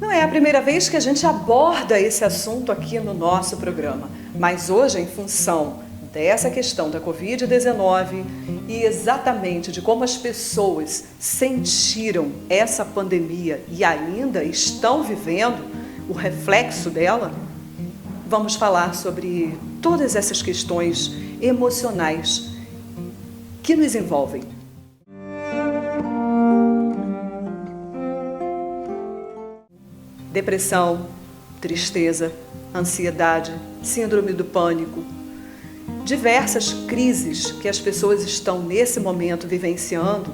Não é a primeira vez que a gente aborda esse assunto aqui no nosso programa, mas hoje, em função dessa questão da Covid-19 e exatamente de como as pessoas sentiram essa pandemia e ainda estão vivendo o reflexo dela, vamos falar sobre todas essas questões emocionais que nos envolvem. Depressão, tristeza, ansiedade, síndrome do pânico, diversas crises que as pessoas estão nesse momento vivenciando,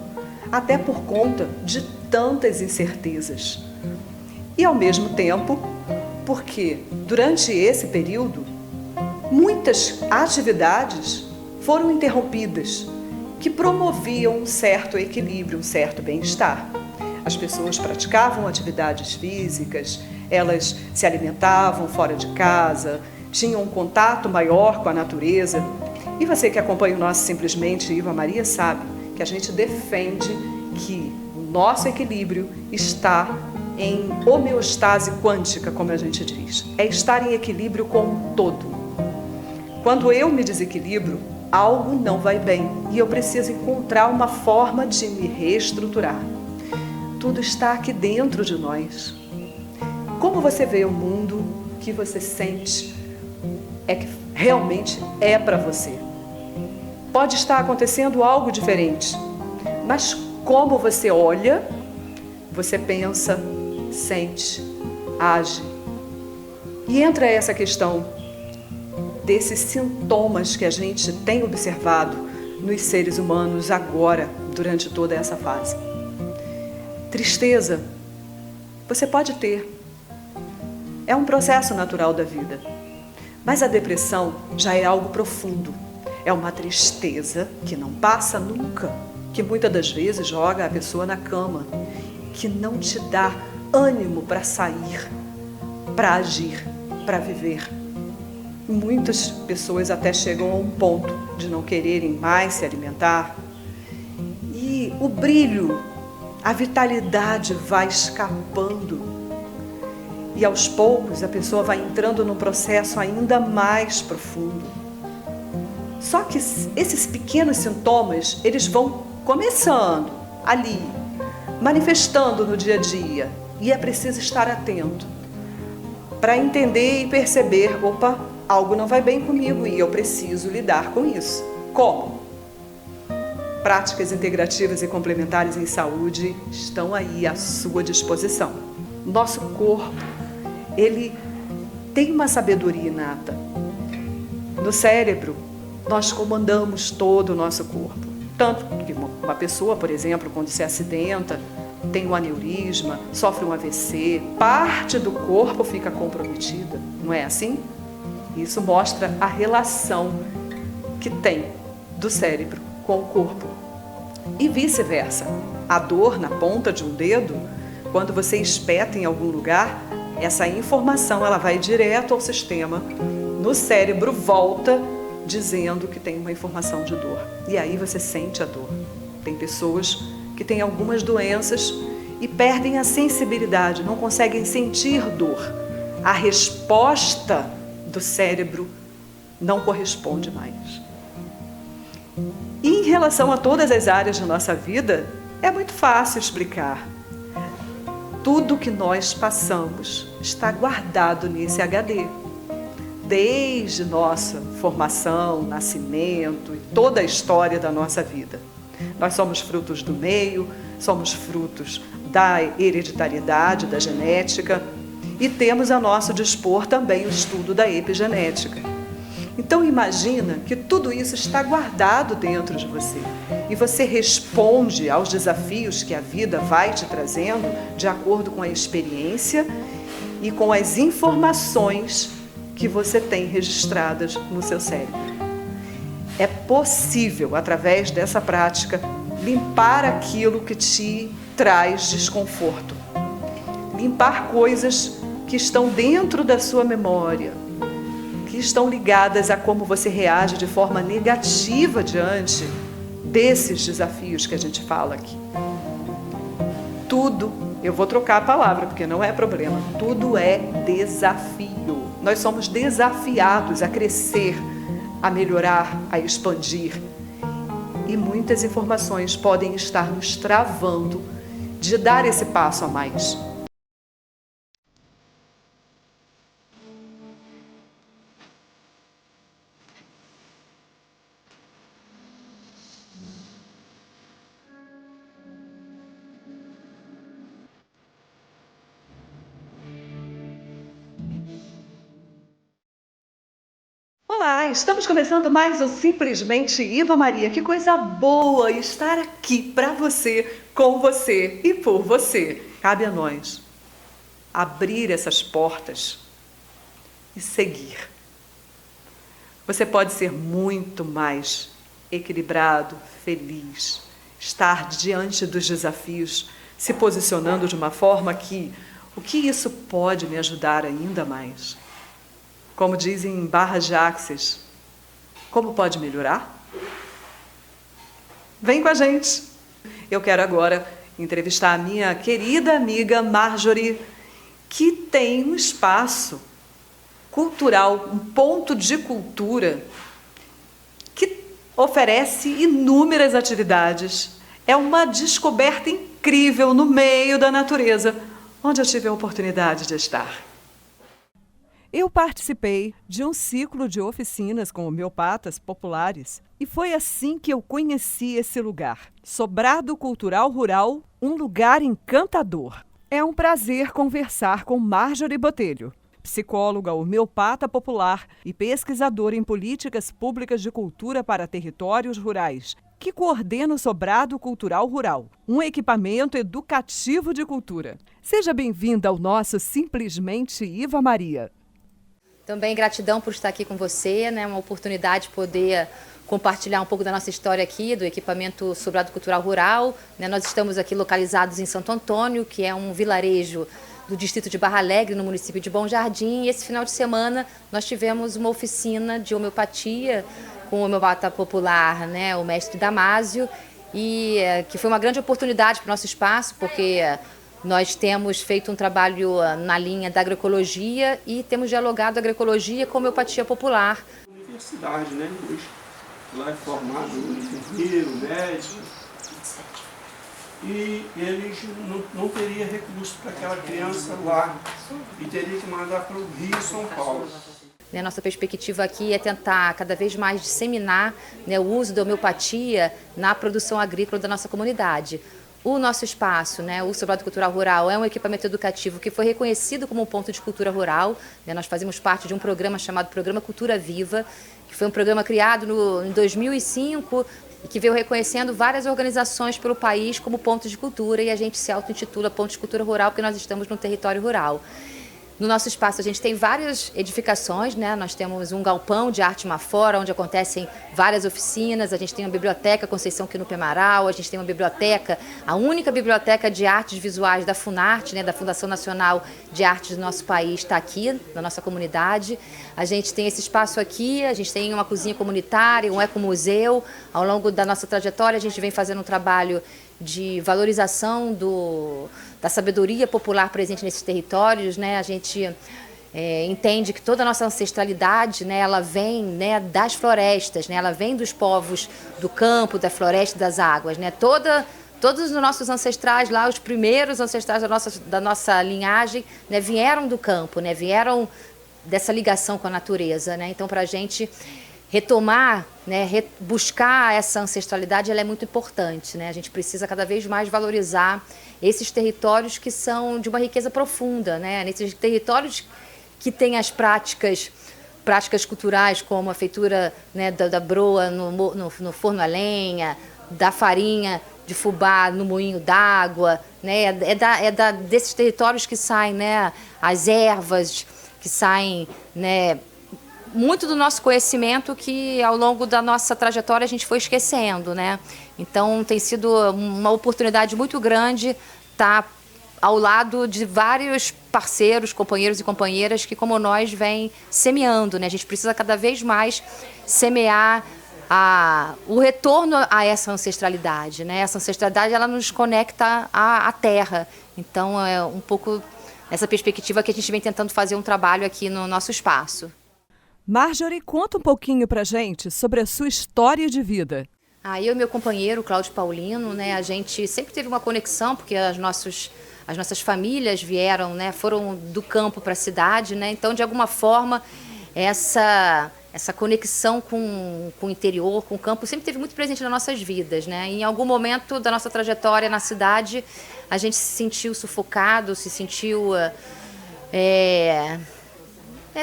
até por conta de tantas incertezas. E ao mesmo tempo, porque durante esse período, muitas atividades foram interrompidas que promoviam um certo equilíbrio, um certo bem-estar. As pessoas praticavam atividades físicas, elas se alimentavam fora de casa, tinham um contato maior com a natureza. E você que acompanha o nosso Simplesmente Iva Maria sabe que a gente defende que o nosso equilíbrio está em homeostase quântica, como a gente diz. É estar em equilíbrio com o todo. Quando eu me desequilibro, algo não vai bem e eu preciso encontrar uma forma de me reestruturar. Tudo está aqui dentro de nós. Como você vê o mundo, o que você sente, é que realmente é para você. Pode estar acontecendo algo diferente, mas como você olha, você pensa, sente, age. E entra essa questão desses sintomas que a gente tem observado nos seres humanos agora, durante toda essa fase. Tristeza, você pode ter. É um processo natural da vida. Mas a depressão já é algo profundo. É uma tristeza que não passa nunca, que muitas das vezes joga a pessoa na cama, que não te dá ânimo para sair, para agir, para viver. Muitas pessoas até chegam a um ponto de não quererem mais se alimentar. E o brilho, a vitalidade vai escapando. E aos poucos a pessoa vai entrando num processo ainda mais profundo. Só que esses pequenos sintomas, eles vão começando ali, manifestando no dia a dia. E é preciso estar atento para entender e perceber, opa, algo não vai bem comigo e eu preciso lidar com isso. Como? Práticas integrativas e complementares em saúde estão aí à sua disposição. Nosso corpo, ele tem uma sabedoria inata. No cérebro, nós comandamos todo o nosso corpo. Tanto que uma pessoa, por exemplo, quando se acidenta, tem um aneurisma, sofre um AVC, parte do corpo fica comprometida. Não é assim? Isso mostra a relação que tem do cérebro com o corpo. E vice-versa. A dor na ponta de um dedo, quando você espeta em algum lugar, essa informação ela vai direto ao sistema, no cérebro volta dizendo que tem uma informação de dor. E aí você sente a dor. Tem pessoas que têm algumas doenças e perdem a sensibilidade, não conseguem sentir dor. A resposta do cérebro não corresponde mais. E em relação a todas as áreas da nossa vida, é muito fácil explicar. Tudo que nós passamos está guardado nesse HD. Desde nossa formação, nascimento e toda a história da nossa vida. Nós somos frutos do meio, somos frutos da hereditariedade, da genética e temos a nosso dispor também o estudo da epigenética. Então imagina que tudo isso está guardado dentro de você e você responde aos desafios que a vida vai te trazendo de acordo com a experiência e com as informações que você tem registradas no seu cérebro. É possível, através dessa prática, limpar aquilo que te traz desconforto. Limpar coisas que estão dentro da sua memória, que estão ligadas a como você reage de forma negativa diante desses desafios que a gente fala aqui. Tudo Eu vou trocar a palavra, porque não é problema. Tudo é desafio. Nós somos desafiados a crescer, a melhorar, a expandir. E muitas informações podem estar nos travando de dar esse passo a mais. Olá, estamos começando mais um Simplesmente Iva Maria. Que coisa boa estar aqui para você, com você e por você. Cabe a nós abrir essas portas e seguir. Você pode ser muito mais equilibrado, feliz, estar diante dos desafios, se posicionando de uma forma que o que isso pode me ajudar ainda mais? Como dizem em Barras de Axis, como pode melhorar? Vem com a gente! Eu quero agora entrevistar a minha querida amiga Marjorie, que tem um espaço cultural, um ponto de cultura, que oferece inúmeras atividades. É uma descoberta incrível no meio da natureza, onde eu tive a oportunidade de estar. Eu participei de um ciclo de oficinas com homeopatas populares e foi assim que eu conheci esse lugar. Sobrado Cultural Rural, um lugar encantador. É um prazer conversar com Marjorie Botelho, psicóloga homeopata popular e pesquisadora em políticas públicas de cultura para territórios rurais, que coordena o Sobrado Cultural Rural, um equipamento educativo de cultura. Seja bem-vinda ao nosso Simplesmente Iva Maria. Também gratidão por estar aqui com você, né? Uma oportunidade de poder compartilhar um pouco da nossa história aqui, do equipamento Sobrado Cultural Rural. Né? Nós estamos aqui localizados em Santo Antônio, que é um vilarejo do distrito de Barra Alegre, no município de Bom Jardim. E esse final de semana nós tivemos uma oficina de homeopatia com o homeopata popular, né? O mestre Damásio, e que foi uma grande oportunidade para o nosso espaço, porque nós temos feito um trabalho na linha da agroecologia e temos dialogado a agroecologia com a homeopatia popular. Universidade, né? Hoje, lá é formado enfermeiro, médico. E eles não teriam recurso para aquela criança lá e teria que mandar para o Rio e São Paulo. A nossa perspectiva aqui é tentar cada vez mais disseminar, né, o uso da homeopatia na produção agrícola da nossa comunidade. O nosso espaço, né, o Sobrado Cultural Rural, é um equipamento educativo que foi reconhecido como um ponto de cultura rural. Né, nós fazemos parte de um programa chamado Programa Cultura Viva, que foi um programa criado em 2005 e que veio reconhecendo várias organizações pelo país como pontos de cultura, e a gente se auto-intitula Ponto de Cultura Rural porque nós estamos no território rural. No nosso espaço a gente tem várias edificações, né? Nós temos um galpão de arte Mafora, onde acontecem várias oficinas, a gente tem uma biblioteca Conceição Quinupe Amaral, a gente tem uma biblioteca, a única biblioteca de artes visuais da Funarte, né? Da Fundação Nacional de Artes do nosso país, está aqui na nossa comunidade. A gente tem esse espaço aqui, a gente tem uma cozinha comunitária, um ecomuseu. Ao longo da nossa trajetória a gente vem fazendo um trabalho de valorização da sabedoria popular presente nesses territórios, né? A gente entende que toda a nossa ancestralidade, né, ela vem, né, das florestas, né? Ela vem dos povos do campo, da floresta e das águas, né? Todos os nossos ancestrais lá, os primeiros ancestrais da nossa linhagem, né, vieram do campo, né? Vieram dessa ligação com a natureza, né? Então, para a gente retomar, né, buscar essa ancestralidade, ela é muito importante, né? A gente precisa cada vez mais valorizar esses territórios que são de uma riqueza profunda, né? Nesses territórios que têm as práticas culturais, como a feitura, né, da broa no forno a lenha, da farinha de fubá no moinho d'água, né? Desses territórios que saem, né, as ervas, que saem, né, muito do nosso conhecimento que ao longo da nossa trajetória a gente foi esquecendo, né? Então tem sido uma oportunidade muito grande estar ao lado de vários parceiros, companheiros e companheiras que, como nós, vêm semeando, né? A gente precisa cada vez mais semear o retorno a essa ancestralidade, né? Essa ancestralidade, ela nos conecta à terra. Então, é um pouco essa perspectiva que a gente vem tentando fazer um trabalho aqui no nosso espaço. Marjorie, conta um pouquinho pra gente sobre a sua história de vida. Eu e meu companheiro, Cláudio Paulino, né, a gente sempre teve uma conexão, porque as nossas famílias vieram, né, foram do campo para a cidade, né? Então, de alguma forma, essa conexão com o interior, com o campo, sempre teve muito presente nas nossas vidas, né? Em algum momento da nossa trajetória na cidade, a gente se sentiu sufocado, se sentiu...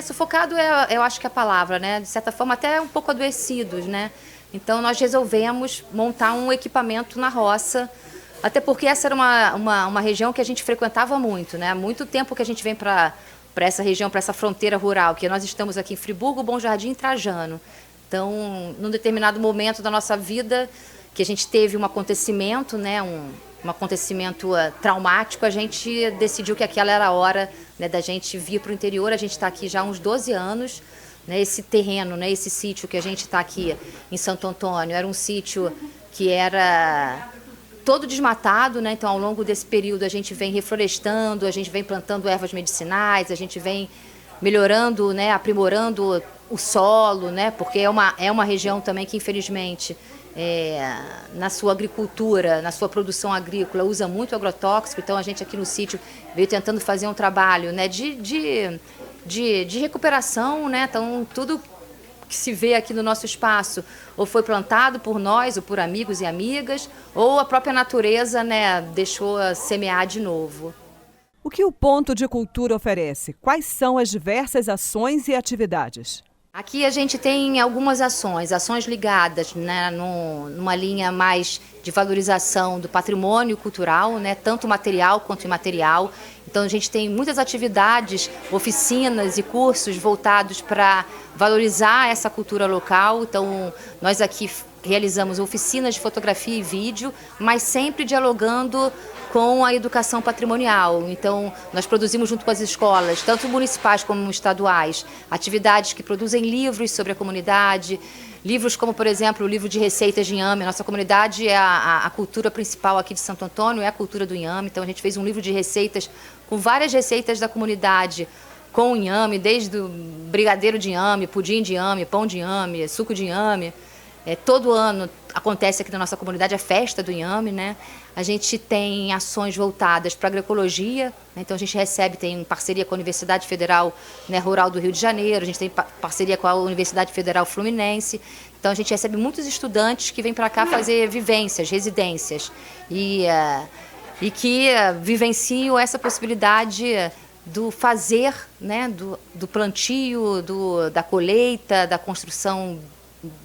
sufocado eu acho que é a palavra, né? De certa forma, até um pouco adoecidos, né? Então, nós resolvemos montar um equipamento na roça, até porque essa era uma região que a gente frequentava muito, né? Há muito tempo que a gente vem para essa região, para essa fronteira rural, que nós estamos aqui em Friburgo, Bom Jardim e Trajano. Então, num determinado momento da nossa vida, que a gente teve um acontecimento, né? Um acontecimento traumático, a gente decidiu que aquela era a hora, né, da gente vir para o interior. A gente está aqui já há uns 12 anos. Né, esse terreno, né, esse sítio que a gente está aqui em Santo Antônio, era um sítio que era todo desmatado, né? Então, ao longo desse período, a gente vem reflorestando, a gente vem plantando ervas medicinais, a gente vem melhorando, né, aprimorando o solo, né? Porque é uma região também que, infelizmente, na sua agricultura, na sua produção agrícola, usa muito agrotóxico. Então, a gente aqui no sítio veio tentando fazer um trabalho, né, de recuperação, né? Então, tudo que se vê aqui no nosso espaço ou foi plantado por nós, ou por amigos e amigas, ou a própria natureza, né, deixou semear de novo. O que o Ponto de Cultura oferece? Quais são as diversas ações e atividades? Aqui a gente tem algumas ações ligadas, né, numa linha mais de valorização do patrimônio cultural, né, tanto material quanto imaterial. Então, a gente tem muitas atividades, oficinas e cursos voltados para valorizar essa cultura local. Então, nós aqui realizamos oficinas de fotografia e vídeo, mas sempre dialogando com a educação patrimonial. Então, nós produzimos junto com as escolas, tanto municipais como estaduais, atividades que produzem livros sobre a comunidade, livros como, por exemplo, o livro de receitas de inhame. Nossa comunidade é a cultura principal aqui de Santo Antônio, é a cultura do inhame. Então, a gente fez um livro de receitas com várias receitas da comunidade, com inhame, desde o brigadeiro de inhame, pudim de inhame, pão de inhame, suco de inhame. Todo ano acontece aqui na nossa comunidade a festa do inhame, né? A gente tem ações voltadas para a agroecologia, né? Então a gente tem parceria com a Universidade Federal, né, Rural do Rio de Janeiro, a gente tem parceria com a Universidade Federal Fluminense. Então a gente recebe muitos estudantes que vêm para cá fazer vivências, residências, e que vivenciam essa possibilidade do fazer, né, do plantio, da colheita, da construção,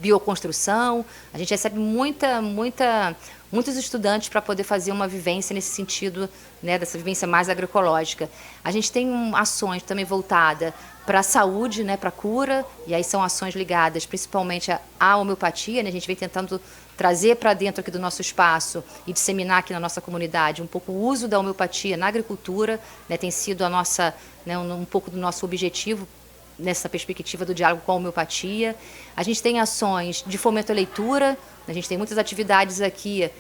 bioconstrução. A gente recebe muitos estudantes para poder fazer uma vivência nesse sentido, né, dessa vivência mais agroecológica. A gente tem ações também voltadas para a saúde, né, para a cura, e aí são ações ligadas principalmente à homeopatia, né? A gente vem tentando trazer para dentro aqui do nosso espaço e disseminar aqui na nossa comunidade um pouco o uso da homeopatia na agricultura, né? Tem sido um pouco do nosso objetivo nessa perspectiva do diálogo com a homeopatia. A gente tem ações de fomento à leitura, a gente tem muitas atividades aqui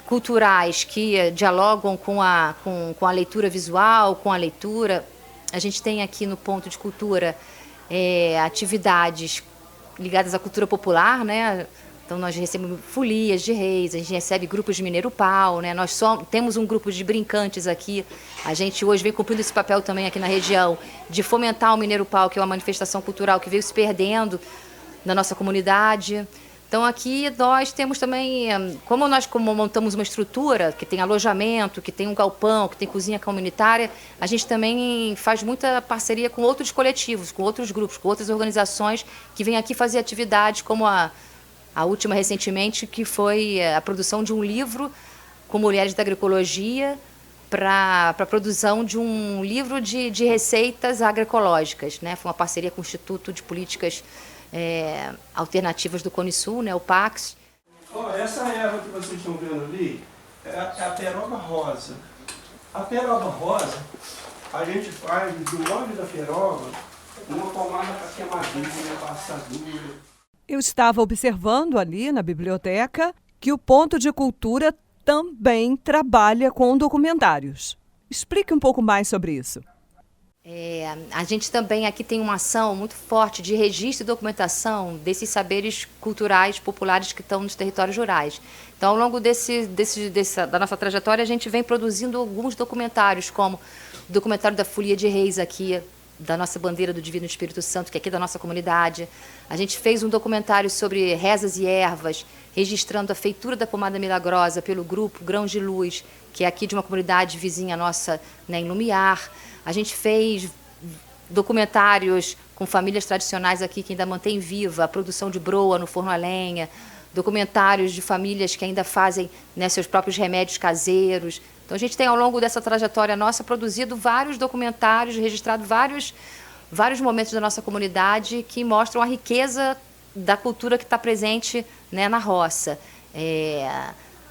culturais que dialogam com a leitura visual, com a leitura. A gente tem aqui no Ponto de Cultura atividades ligadas à cultura popular, né? Então, nós recebemos folias de reis, a gente recebe grupos de mineiro pau, né? Nós temos um grupo de brincantes aqui. A gente hoje vem cumprindo esse papel também aqui na região de fomentar o mineiro pau, que é uma manifestação cultural que veio se perdendo na nossa comunidade. Então, aqui nós temos também, como montamos uma estrutura que tem alojamento, que tem um galpão, que tem cozinha comunitária, a gente também faz muita parceria com outros coletivos, com outros grupos, com outras organizações que vêm aqui fazer atividades, como a última recentemente, que foi a produção de um livro com mulheres da agroecologia para a produção de um livro de receitas agroecológicas, né? Foi uma parceria com o Instituto de Políticas Alternativas do Cone Sul, né, o PAX. Essa erva que vocês estão vendo ali é a peroba rosa. A peroba rosa, a gente faz do óleo da peroba uma pomada para queimadura, para assadura. Eu estava observando ali na biblioteca que o Ponto de Cultura também trabalha com documentários. Explique um pouco mais sobre isso. A gente também aqui tem uma ação muito forte de registro e documentação desses saberes culturais populares que estão nos territórios rurais. Então, ao longo da nossa trajetória, a gente vem produzindo alguns documentários, como o documentário da Folia de Reis aqui, da nossa bandeira do Divino Espírito Santo, que é aqui da nossa comunidade. A gente fez um documentário sobre rezas e ervas, registrando a feitura da pomada milagrosa pelo grupo Grãos de Luz, que é aqui de uma comunidade vizinha nossa, né, em Lumiar. A gente fez documentários com famílias tradicionais aqui que ainda mantêm viva a produção de broa no forno a lenha, documentários de famílias que ainda fazem, né, seus próprios remédios caseiros. Então, a gente tem, ao longo dessa trajetória nossa, produzido vários documentários, registrado vários momentos da nossa comunidade que mostram a riqueza da cultura que está presente, né, na roça.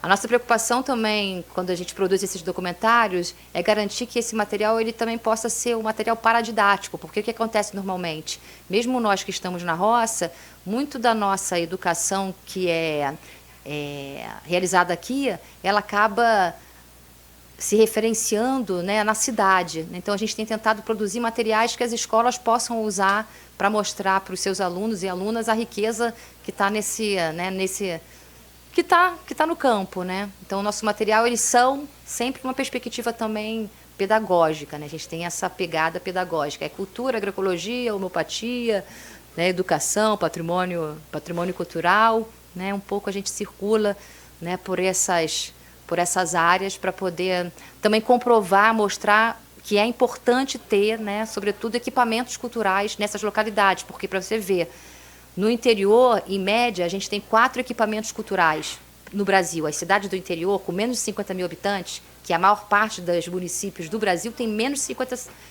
A nossa preocupação também, quando a gente produz esses documentários, é garantir que esse material ele também possa ser um material paradidático, porque o que acontece normalmente? Mesmo nós que estamos na roça, muito da nossa educação que é realizada aqui, ela acaba se referenciando, né, na cidade. Então, a gente tem tentado produzir materiais que as escolas possam usar para mostrar para os seus alunos e alunas a riqueza que está que tá no campo, né? Então, o nosso material, eles são sempre uma perspectiva também pedagógica, né? A gente tem essa pegada pedagógica. É cultura, agroecologia, homeopatia, né? Educação, patrimônio cultural, né? Um pouco a gente circula, né, por essas áreas para poder também comprovar, mostrar que é importante ter, né, sobretudo, equipamentos culturais nessas localidades, porque, para você ver, no interior, em média, a gente tem 4 equipamentos culturais no Brasil. As cidades do interior, com menos de 50 mil habitantes, que a maior parte dos municípios do Brasil tem menos de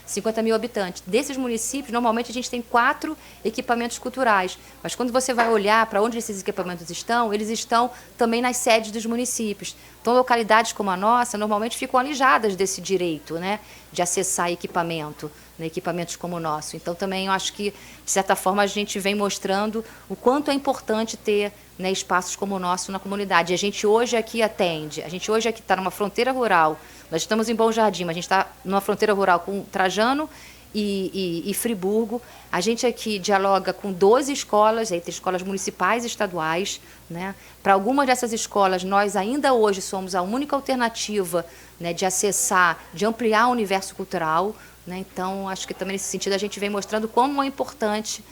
50 mil habitantes. Desses municípios, normalmente, a gente tem 4 equipamentos culturais. Mas quando você vai olhar para onde esses equipamentos estão, eles estão também nas sedes dos municípios. Então, localidades como a nossa, normalmente ficam alijadas desse direito, né, de acessar equipamento, né, equipamentos como o nosso. Então, também eu acho que, de certa forma, a gente vem mostrando o quanto é importante ter, né, espaços como o nosso na comunidade. E a gente hoje aqui atende, a gente hoje aqui está numa fronteira rural, nós estamos em Bom Jardim, mas a gente está numa fronteira rural com Trajano e Friburgo. A gente aqui dialoga com 12 escolas, entre escolas municipais e estaduais, né? Para algumas dessas escolas, nós ainda hoje somos a única alternativa, né, de acessar, de ampliar o universo cultural, né? Então, acho que também nesse sentido a gente vem mostrando como é importante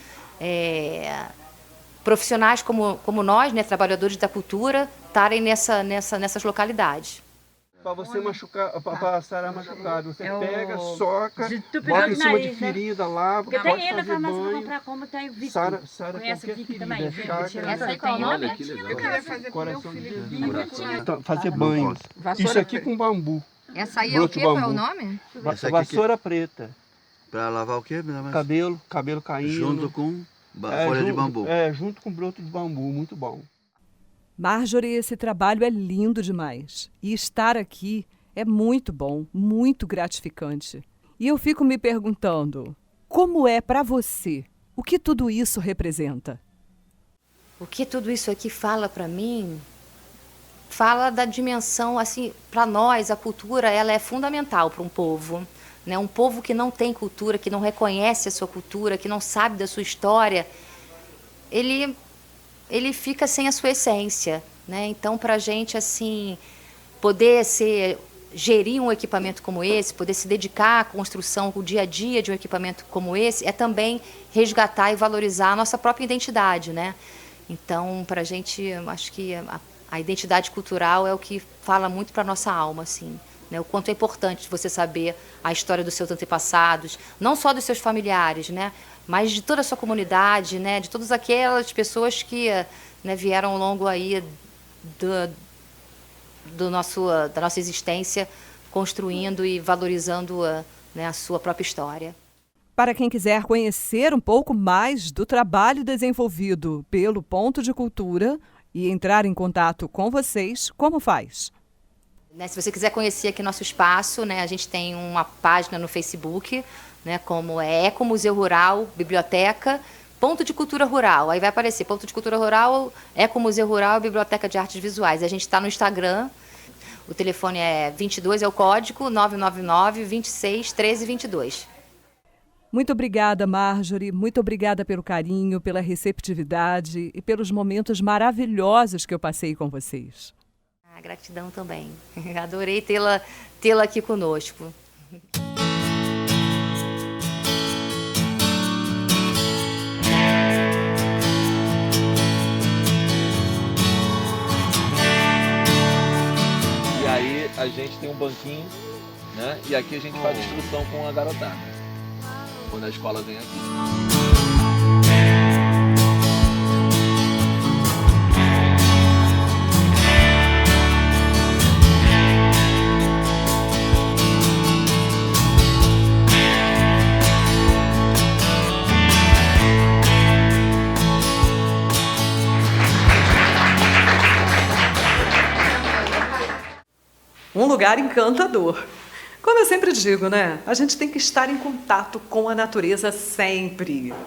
profissionais como nós, né, trabalhadores da cultura, estarem nessas localidades. Para você machucar, para sarar machucado, você pega, soca, bota em cima de ferida lá, pode fazer banho, sara qualquer ferida, Essa aí qual é o nome? Eu queria fazer coração de Jesus. Fazer banho. Isso aqui com bambu. Essa aí é o quê? Qual é o nome? Vassoura preta. Para lavar o quê? Cabelo caindo. Junto com folha de bambu. Junto com broto de bambu, muito bom. Marjorie, esse trabalho é lindo demais. E estar aqui é muito bom, muito gratificante. E eu fico me perguntando, como é para você? O que tudo isso representa? O que tudo isso aqui fala para mim? Fala da dimensão, assim, para nós, a cultura, ela é fundamental para um povo, né? Um povo que não tem cultura, que não reconhece a sua cultura, que não sabe da sua história, ele fica sem a sua essência, né? Então, para a gente, assim, poder gerir um equipamento como esse, poder se dedicar à construção, o dia a dia de um equipamento como esse, é também resgatar e valorizar a nossa própria identidade, né? Então, para a gente, acho que a identidade cultural é o que fala muito para a nossa alma, assim, né? O quanto é importante você saber a história dos seus antepassados, não só dos seus familiares, né, mas de toda a sua comunidade, né, de todas aquelas pessoas que, né, vieram ao longo aí da nossa existência, construindo e valorizando né, a sua própria história. Para quem quiser conhecer um pouco mais do trabalho desenvolvido pelo Ponto de Cultura e entrar em contato com vocês, como faz? Se você quiser conhecer aqui nosso espaço, né, a gente tem uma página no Facebook, né, como é Ecomuseu Rural Biblioteca, Ponto de Cultura Rural, aí vai aparecer Ponto de Cultura Rural, Ecomuseu Rural e Biblioteca de Artes Visuais. A gente está no Instagram, o telefone é 22, é o código 999 26 13 22. Muito obrigada, Marjorie. Muito obrigada pelo carinho, pela receptividade e pelos momentos maravilhosos que eu passei com vocês. Gratidão também. Adorei tê-la aqui conosco. E aí a gente tem um banquinho, né? E aqui a gente faz instrução com a garotada, quando a escola vem aqui. Um lugar encantador. Como eu sempre digo, né? A gente tem que estar em contato com a natureza sempre.